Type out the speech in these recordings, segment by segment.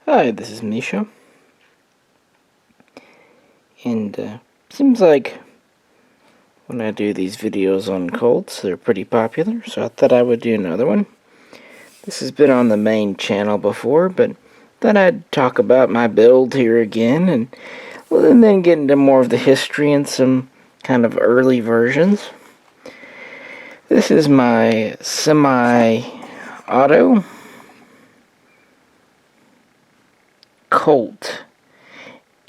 Hi, this is Misha, and seems like when I do these videos on Colts, they're pretty popular, so I thought I would do another one. This has been on the main channel before, but thought I'd talk about my build here again, and then get into more of the history and some kind of early versions. This is my semi-auto Colt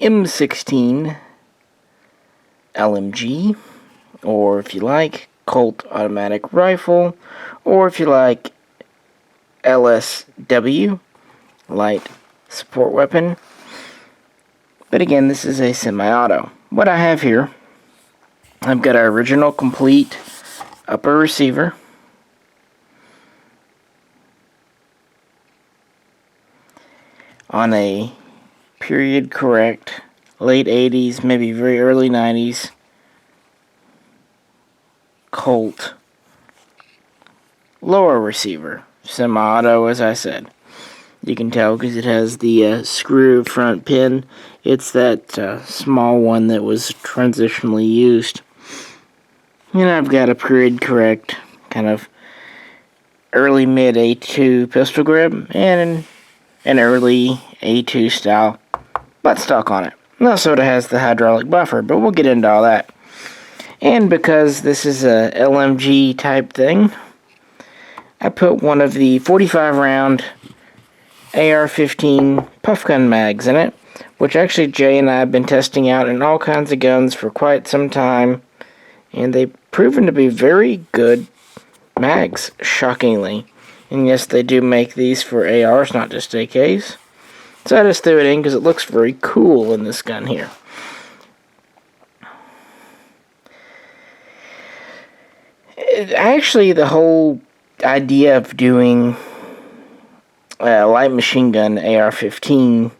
M16-LMG, or if you like, Colt Automatic Rifle, or if you like, LSW, Light Support Weapon. But again, this is a semi-auto. What I have here, I've got our original complete upper receiver, on a period correct late 80s, maybe very early 90s Colt lower receiver, semi-auto, as I said. You can tell because it has the screw front pin. It's that small one that was transitionally used. And I've got a period correct kind of early mid A2 pistol grip and an early A2 style buttstock on it. It also has the hydraulic buffer, but we'll get into all that. And because this is a LMG type thing, I put one of the 45 round AR-15 puff gun mags in it, which actually Jay and I have been testing out in all kinds of guns for quite some time, and they've proven to be very good mags, shockingly. And yes, they do make these for ARs, not just AKs. So I just threw it in because it looks very cool in this gun here. Actually, the whole idea of doing a light machine gun AR-15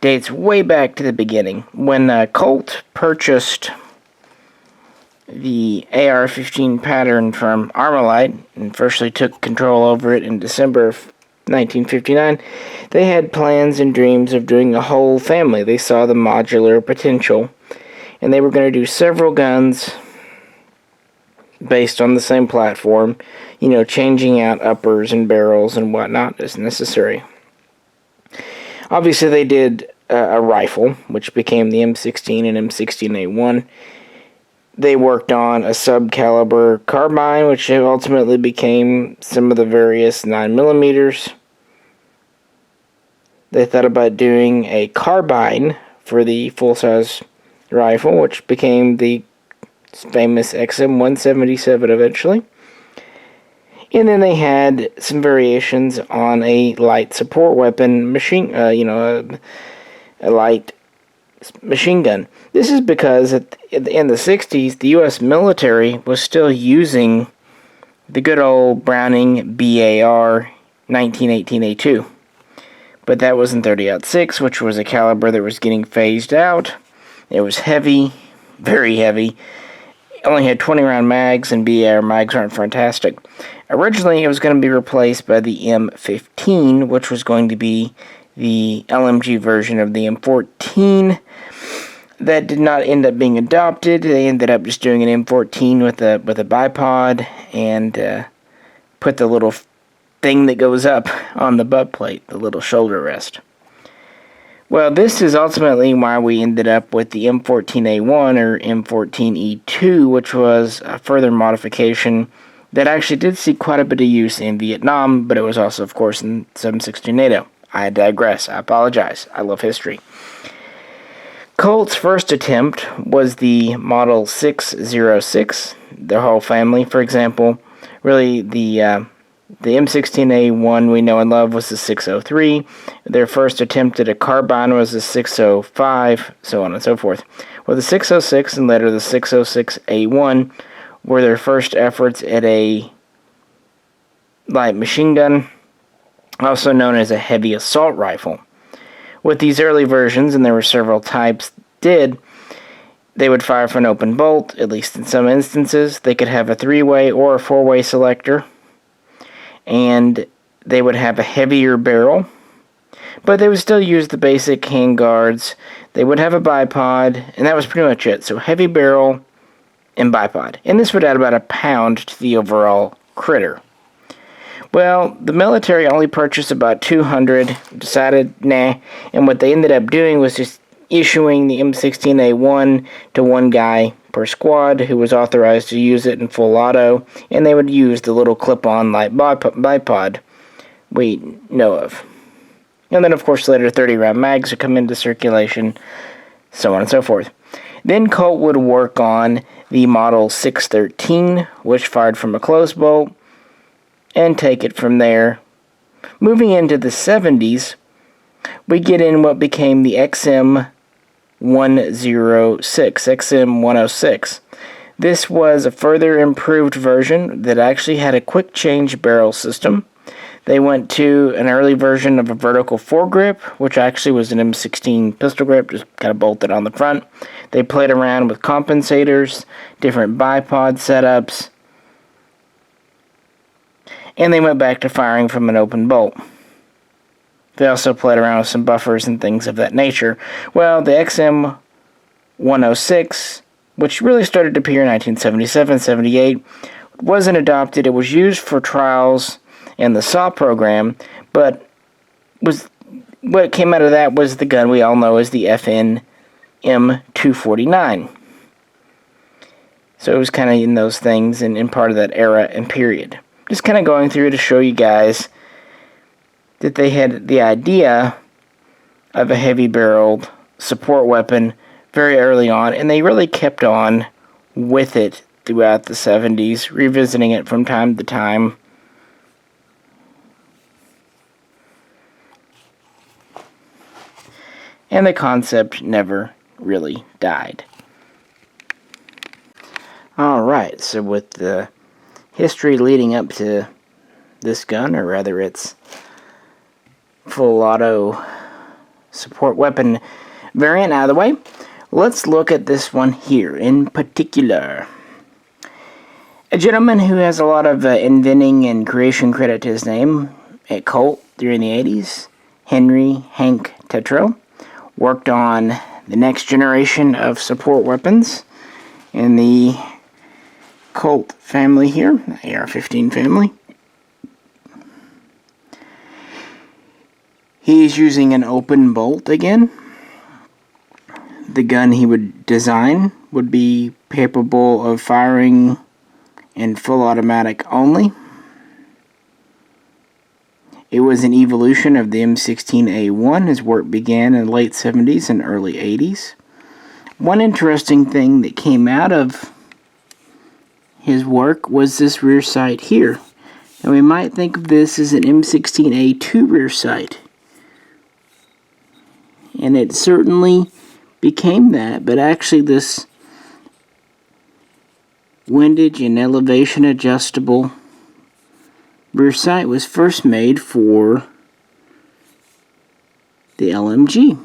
dates way back to the beginning. When Colt purchased the AR-15 pattern from Armalite and firstly took control over it in December of 1959, they had plans and dreams of doing a whole family. They saw the modular potential, and they were going to do several guns based on the same platform, you know, changing out uppers and barrels and whatnot as necessary. Obviously, they did a rifle, which became the M16 and M16A1. They worked on a sub-caliber carbine, which ultimately became some of the various 9mm. They thought about doing a carbine for the full-size rifle, which became the famous XM177 eventually. And then they had some variations on a light support weapon machine, a light machine gun. This is because in the 60s, the U.S. military was still using the good old Browning BAR 1918A2. But that was in 30-06, which was a caliber that was getting phased out. It was heavy, very heavy. It only had 20-round mags, and BAR mags aren't fantastic. Originally, it was going to be replaced by the M15, which was going to be the LMG version of the M14. That did not end up being adopted. They ended up just doing an M14 with a bipod and put the little thing that goes up on the butt plate, the little shoulder rest. Well, this is ultimately why we ended up with the M14A1 or M14E2, which was a further modification that actually did see quite a bit of use in Vietnam, but it was also, of course, in 7.62 NATO. I digress. I apologize. I love history. Colt's first attempt was the Model 606. Their whole family, for example, really the M16A1 we know and love was the 603. Their first attempt at a carbine was the 605, so on and so forth. Well, the 606 and later the 606A1 were their first efforts at a light machine gun, also known as a heavy assault rifle. With these early versions, and there were several types, they would fire from an open bolt, at least in some instances. They could have a 3-way or a 4-way selector, and they would have a heavier barrel. But they would still use the basic handguards. They would have a bipod, and that was pretty much it. So heavy barrel and bipod. And this would add about a pound to the overall critter. Well, the military only purchased about 200, decided nah, and what they ended up doing was just issuing the M16A1 to one guy per squad who was authorized to use it in full auto, and they would use the little clip-on light bipod we know of. And then, of course, later 30-round mags would come into circulation, so on and so forth. Then Colt would work on the Model 613, which fired from a closed bolt, and take it from there. Moving into the 70s, we get in what became the XM106. This was a further improved version that actually had a quick change barrel system. They went to an early version of a vertical foregrip, which actually was an M16 pistol grip, just kind of bolted on the front. They played around with compensators, different bipod setups, and they went back to firing from an open bolt. They also played around with some buffers and things of that nature. Well, the XM106, which really started to appear in 1977-78, wasn't adopted. It was used for trials in the SAW program, but what came out of that was the gun we all know as the FN M249. So it was kind of in those things and in part of that era and period. Just kind of going through to show you guys that they had the idea of a heavy-barreled support weapon very early on, and they really kept on with it throughout the 70s, revisiting it from time to time. And the concept never really died. Alright, so with the history leading up to this gun, or rather its full auto support weapon variant out of the way, let's look at this one here in particular. A gentleman who has a lot of inventing and creation credit to his name at Colt during the 80s, Henry Hank Tetreault, worked on the next generation of support weapons in the Colt family here, the AR-15 family. He's using an open bolt again. The gun he would design would be capable of firing in full automatic only. It was an evolution of the M16A1. His work began in the late 70s and early 80s. One interesting thing that came out of his work was this rear sight here. And we might think of this as an M16A2 rear sight. And it certainly became that, but actually this windage and elevation adjustable rear sight was first made for the LMG.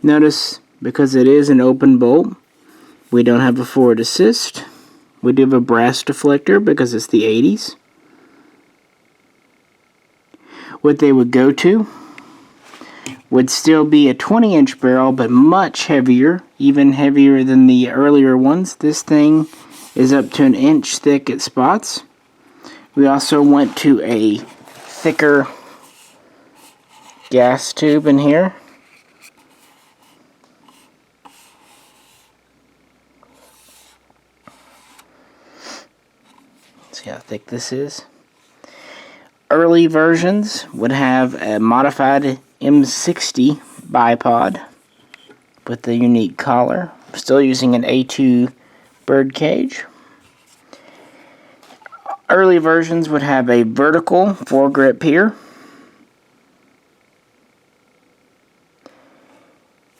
Notice, because it is an open bolt, we don't have a forward assist. We do have a brass deflector because it's the 80s. What they would go to would still be a 20-inch barrel, but much heavier, even heavier than the earlier ones. This thing is up to an inch thick at spots. We also went to a thicker gas tube in here. See how thick this is. Early versions would have a modified M60 bipod with the unique collar. Still using an A2 bird cage. Early versions would have a vertical foregrip here.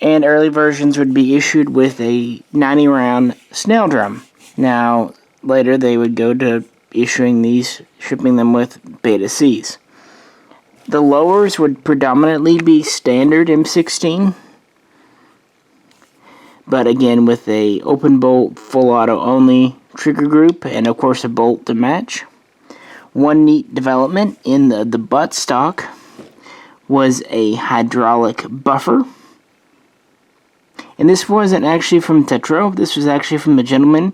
And early versions would be issued with a 90-round snail drum. Now, later they would go to issuing these, shipping them with Beta Cs. The lowers would predominantly be standard M16, but again with a open bolt, full auto only trigger group, and of course a bolt to match. One neat development in the buttstock was a hydraulic buffer. And this wasn't actually from Tetro. This was actually from the gentleman,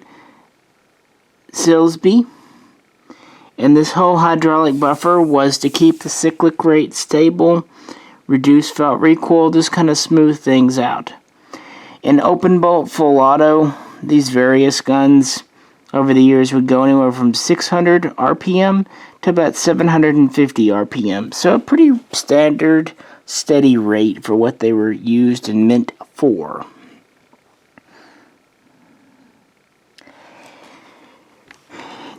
Silsby. And this whole hydraulic buffer was to keep the cyclic rate stable, reduce felt recoil, just kind of smooth things out. In open bolt, full auto, these various guns over the years would go anywhere from 600 RPM to about 750 RPM. So a pretty standard, steady rate for what they were used and meant for.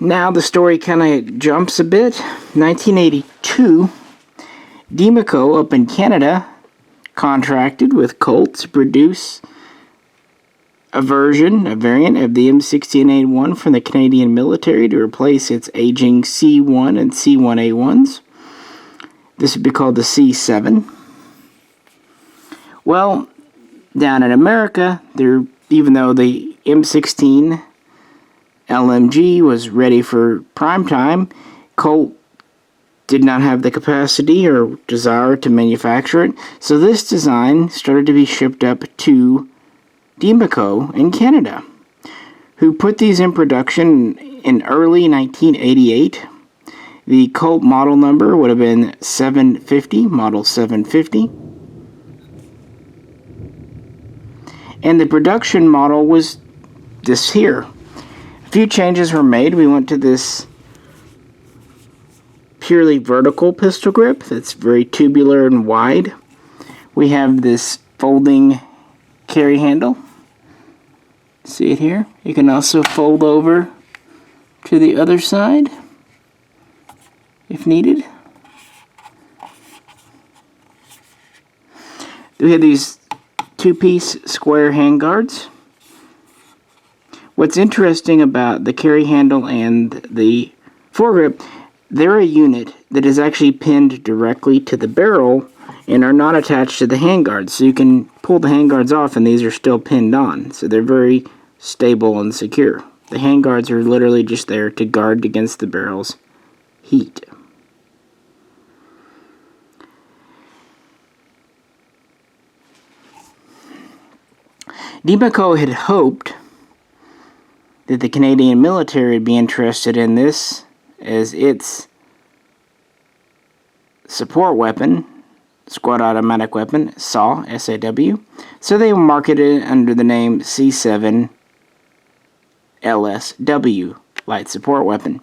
Now the story kind of jumps a bit. 1982, Diemaco up in Canada contracted with Colt to produce a variant of the M16A1 from the Canadian military to replace its aging C1 and C1A1s. This would be called the C7. Well, down in America, even though the M16-LMG was ready for prime time, Colt did not have the capacity or desire to manufacture it, so this design started to be shipped up to Diemaco in Canada, who put these in production in early 1988. The Colt model number would have been 750, Model 750. And the production model was this here. A few changes were made. We went to this purely vertical pistol grip that's very tubular and wide. We have this folding carry handle. See it here? You can also fold over to the other side if needed. We have these two-piece square handguards. What's interesting about the carry handle and the foregrip, they're a unit that is actually pinned directly to the barrel and are not attached to the handguards. So you can pull the handguards off and these are still pinned on. So they're very stable and secure. The handguards are literally just there to guard against the barrel's heat. Diemaco had hoped that the Canadian military would be interested in this as its support weapon, squad automatic weapon, SAW, SAW. So they marketed it under the name C7 LSW, light support weapon.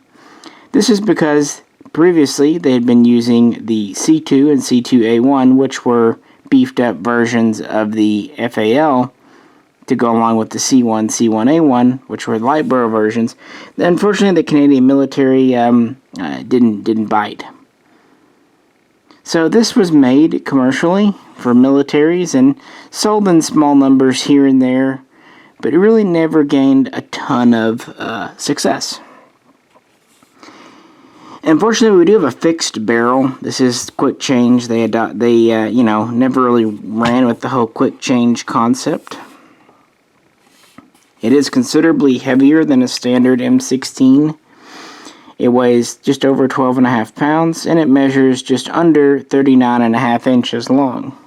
This is because previously they had been using the C2 and C2A1, which were beefed up versions of the FAL, to go along with the C1, C1A1, which were light burrow versions. Unfortunately, the Canadian military didn't bite. So this was made commercially for militaries and sold in small numbers here and there, but it really never gained a ton of success. Unfortunately, we do have a fixed barrel. This is quick change. They never really ran with the whole quick change concept. It is considerably heavier than a standard M16. It weighs just over 12.5 pounds, and it measures just under 39.5 inches long.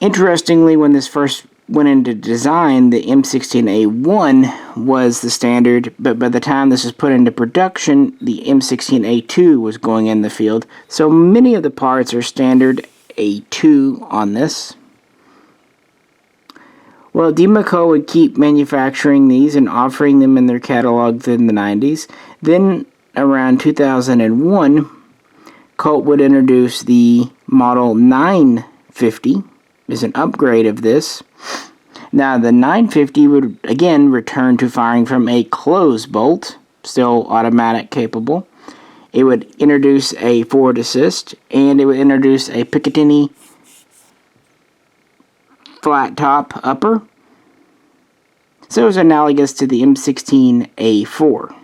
Interestingly, when this first went into design, the M16A1 was the standard, but by the time this was put into production, the M16A2 was going in the field. So many of the parts are standard A2 on this. Well, Diemaco would keep manufacturing these and offering them in their catalog in the 90s. Then, around 2001, Colt would introduce the Model 950 as an upgrade of this. Now, the 950 would, again, return to firing from a closed bolt, still automatic capable. It would introduce a forward assist, and it would introduce a Picatinny flat top upper. So it was analogous to the M16A4.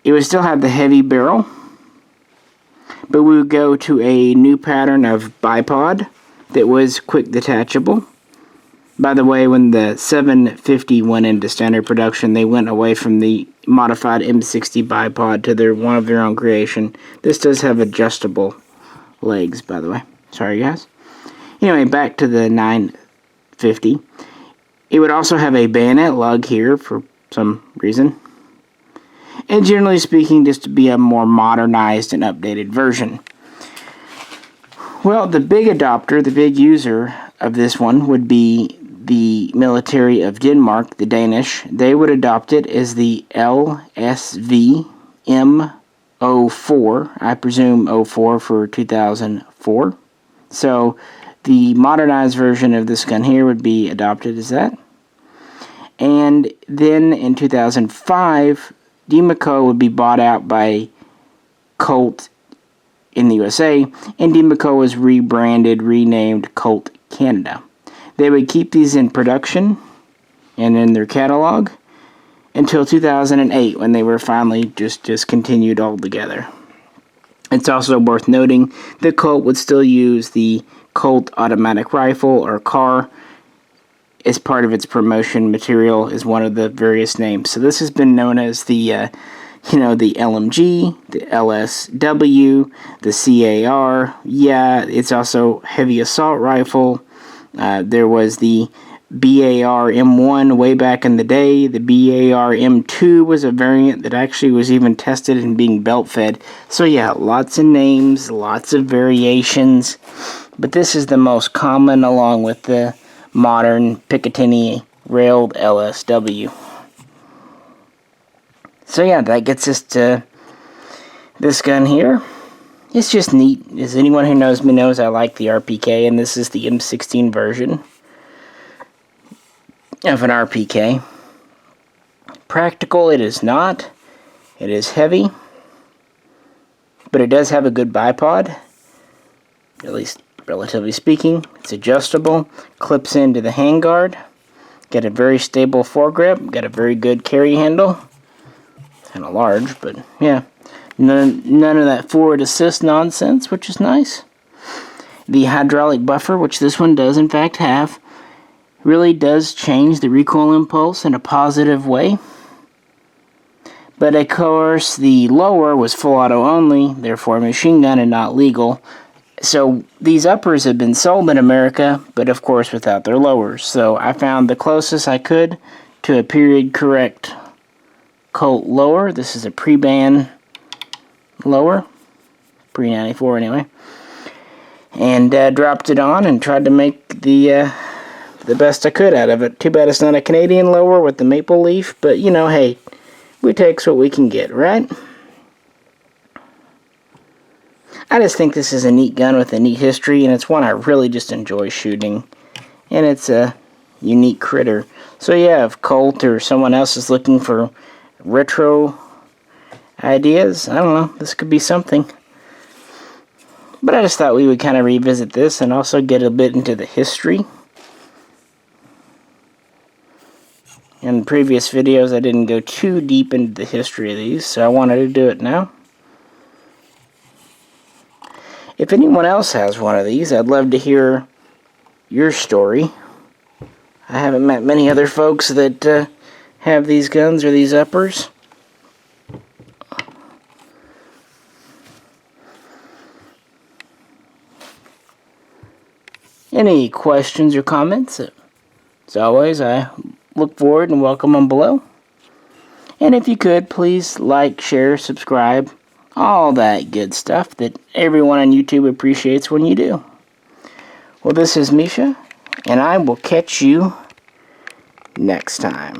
It would still have the heavy barrel, but we would go to a new pattern of bipod that was quick detachable. By the way, when the 750 went into standard production, they went away from the modified M60 bipod to one of their own creation. This does have adjustable legs, by the way. Sorry, guys. Anyway, back to the 950. It would also have a bayonet lug here for some reason. And generally speaking, just to be a more modernized and updated version. Well, the big adopter, the big user of this one would be the military of Denmark, the Danish. They would adopt it as the LSW M04. I presume 04 for 2004. So the modernized version of this gun here would be adopted as that. And then in 2005, Diemaco would be bought out by Colt in the USA, and Diemaco was renamed Colt Canada. They would keep these in production and in their catalog until 2008, when they were finally just discontinued altogether. It's also worth noting that Colt would still use the Colt Automatic Rifle, or CAR, as part of its promotion material, as one of the various names. So this has been known as the the LMG, the LSW, the CAR. Yeah, it's also heavy assault rifle. There was the BAR M1 way back in the day. The BAR M2 was a variant that actually was even tested in being belt fed. So yeah, lots of names, lots of variations. But this is the most common, along with the modern Picatinny railed LSW. So yeah, that gets us to this gun here. It's just neat. As anyone who knows me knows, I like the RPK, and this is the M16 version of an RPK. Practical, it is not. It is heavy, but it does have a good bipod, at least relatively speaking. It's adjustable, clips into the handguard, got a very stable foregrip, got a very good carry handle. Kind of large, but yeah, none of that forward assist nonsense, which is nice. The hydraulic buffer, which this one does in fact have, really does change the recoil impulse in a positive way. But of course, the lower was full auto only, therefore machine gun and not legal. So these uppers have been sold in America, but of course without their lowers. So I found the closest I could to a period correct Colt lower. This is a pre-ban lower, pre-94 anyway, and dropped it on and tried to make the best I could out of it. Too bad it's not a Canadian lower with the maple leaf, but you know, hey, we takes what we can get, right? I just think this is a neat gun with a neat history, and it's one I really just enjoy shooting, and it's a unique critter. So yeah, if Colt or someone else is looking for retro ideas, I don't know, this could be something. But I just thought we would kind of revisit this and also get a bit into the history. In previous videos I didn't go too deep into the history of these, so I wanted to do it now. If anyone else has one of these, I'd love to hear your story. I haven't met many other folks that have these guns or these uppers. Any questions or comments? As always, I look forward and welcome them below. And if you could, please like, share, subscribe, all that good stuff that everyone on YouTube appreciates when you do. Well, this is Misha, and I will catch you next time.